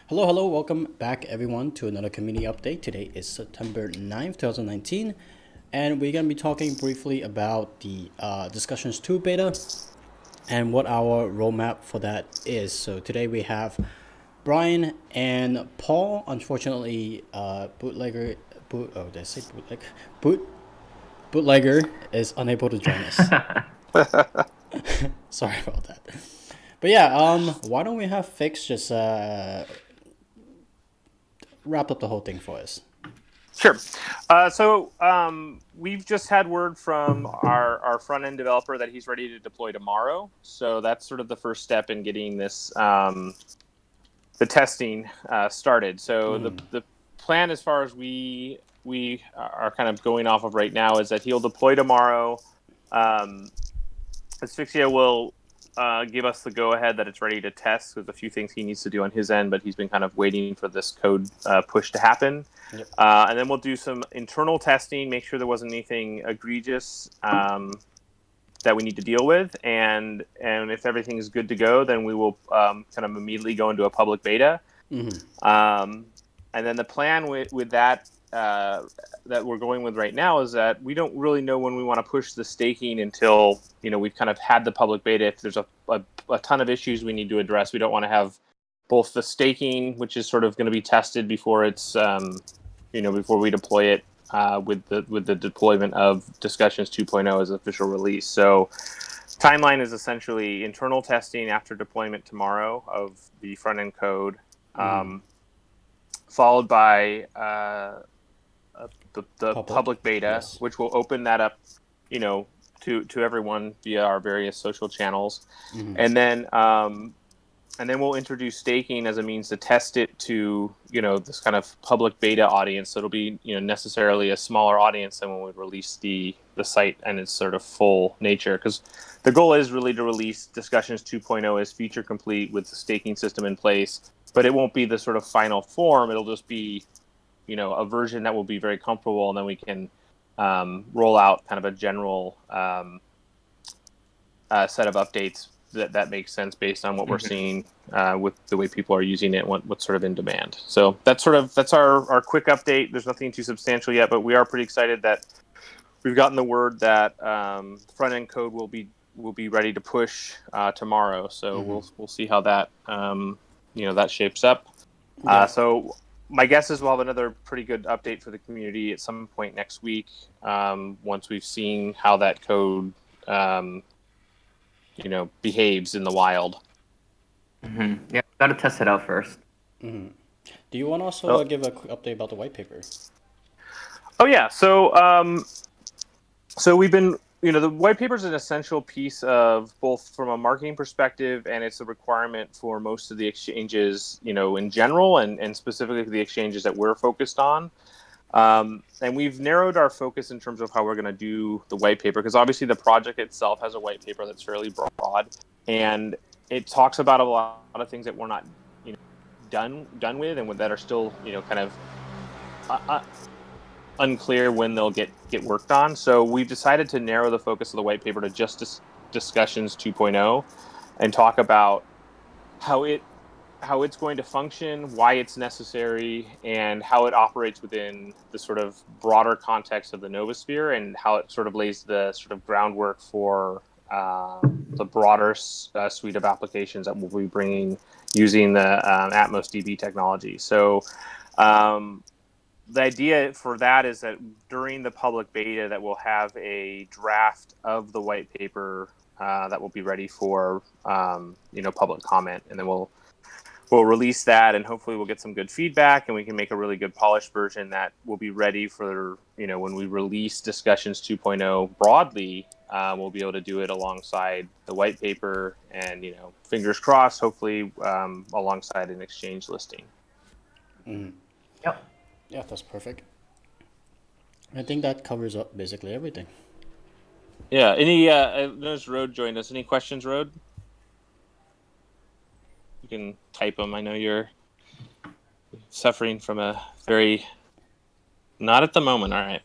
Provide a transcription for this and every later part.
Hello, hello, welcome back everyone to another community update. Today is September 9th, 2019, and we're going to be talking briefly about the Discussions 2 beta and what our roadmap for that is. So today we have Brian and Paul. Unfortunately, did I say bootleg? Boot, bootlegger is unable to join us. Sorry about that. But yeah, why don't we have Fix just wrap up the whole thing for us? Sure. We've just had word from our front end developer that he's ready to deploy tomorrow. So that's sort of the first step in getting this the testing started. So the plan, as far as we are kind of going off of right now, is that he'll deploy tomorrow. Um, Asphyxia will give us the go ahead that it's ready to test. There's a few things he needs to do on his end, but he's been kind of waiting for this code push to happen. Yep. And then we'll do some internal testing, make sure there wasn't anything egregious that we need to deal with, and if everything is good to go, then we will kind of immediately go into a public beta. Um, and then the plan with that that we're going with right now is that we don't really know when we want to push the staking until we've kind of had the public beta. If there's a ton of issues we need to address, we don't want to have both the staking, which is sort of going to be tested before it's before we deploy it with the deployment of Discussions 2.0 as official release. So timeline is essentially internal testing after deployment tomorrow of the front end code, followed by the public beta, Yes. which will open that up, to everyone via our various social channels, and then we'll introduce staking as a means to test it to this kind of public beta audience. So it'll be necessarily a smaller audience than when we release the site and its sort of full nature, because the goal is really to release Discussions 2.0 as feature complete with the staking system in place, but it won't be the sort of final form. It'll just be a version that will be very comfortable, and then we can roll out kind of a general set of updates that makes sense based on what we're seeing with the way people are using it and what's sort of in demand. So that's our quick update. There's nothing too substantial yet, but we are pretty excited that we've gotten the word that front end code will be ready to push tomorrow. So we'll see how that that shapes up. Yeah. So my guess is we'll have another pretty good update for the community at some point next week, once we've seen how that code behaves in the wild. Yeah, gotta test it out first. Do you want to also Oh, give a quick update about the white paper? oh yeah. So we've been, the white paper is an essential piece of both from a marketing perspective, and it's a requirement for most of the exchanges, in general, and specifically for the exchanges that we're focused on. And we've narrowed our focus in terms of how we're going to do the white paper, because obviously the project itself has a white paper that's fairly broad, and it talks about a lot of things that we're not, done with, and that are still, kind of uh, unclear when they'll get worked on. So we've decided to narrow the focus of the white paper to just Discussions 2.0, and talk about how it's going to function, why it's necessary, and how it operates within the sort of broader context of the Novusphere, and how it sort of lays the sort of groundwork for the broader suite of applications that we'll be bringing using the Atmos DB technology. So the idea for that is that during the public beta that we'll have a draft of the white paper that will be ready for public comment, and then we'll release that, and hopefully we'll get some good feedback, and we can make a really good polished version that will be ready for when we release Discussions 2.0 broadly. We'll be able to do it alongside the white paper, and fingers crossed, hopefully alongside an exchange listing. Yep. Yeah, that's perfect. I think that covers up basically everything. Yeah. Any? I noticed Road joined us. Any questions, Road? You can type them. I know you're suffering from a very. Not at the moment. All right.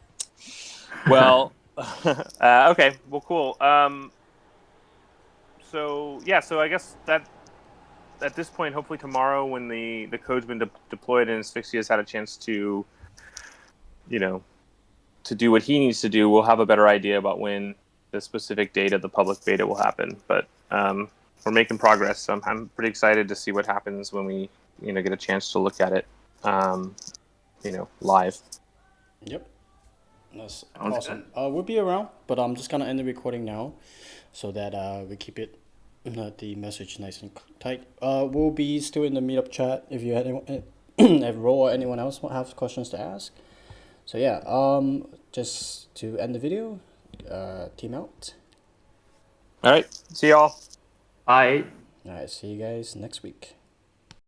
Well. Okay. Well, cool. So yeah. So I guess at this point, hopefully tomorrow, when the code's been deployed and Asphyxia's had a chance to, to do what he needs to do, we'll have a better idea about when the specific date of the public beta will happen. But we're making progress. So I'm pretty excited to see what happens when we, get a chance to look at it, live. Yep. That's Sounds awesome. We'll be around, but I'm just gonna end the recording now, so that we keep it the message nice and tight. We'll be still in the meetup chat if you had anyone, if Ro or anyone else have questions to ask. So yeah, just to end the video, team out. All right. See y'all. Bye. All right, see you guys next week.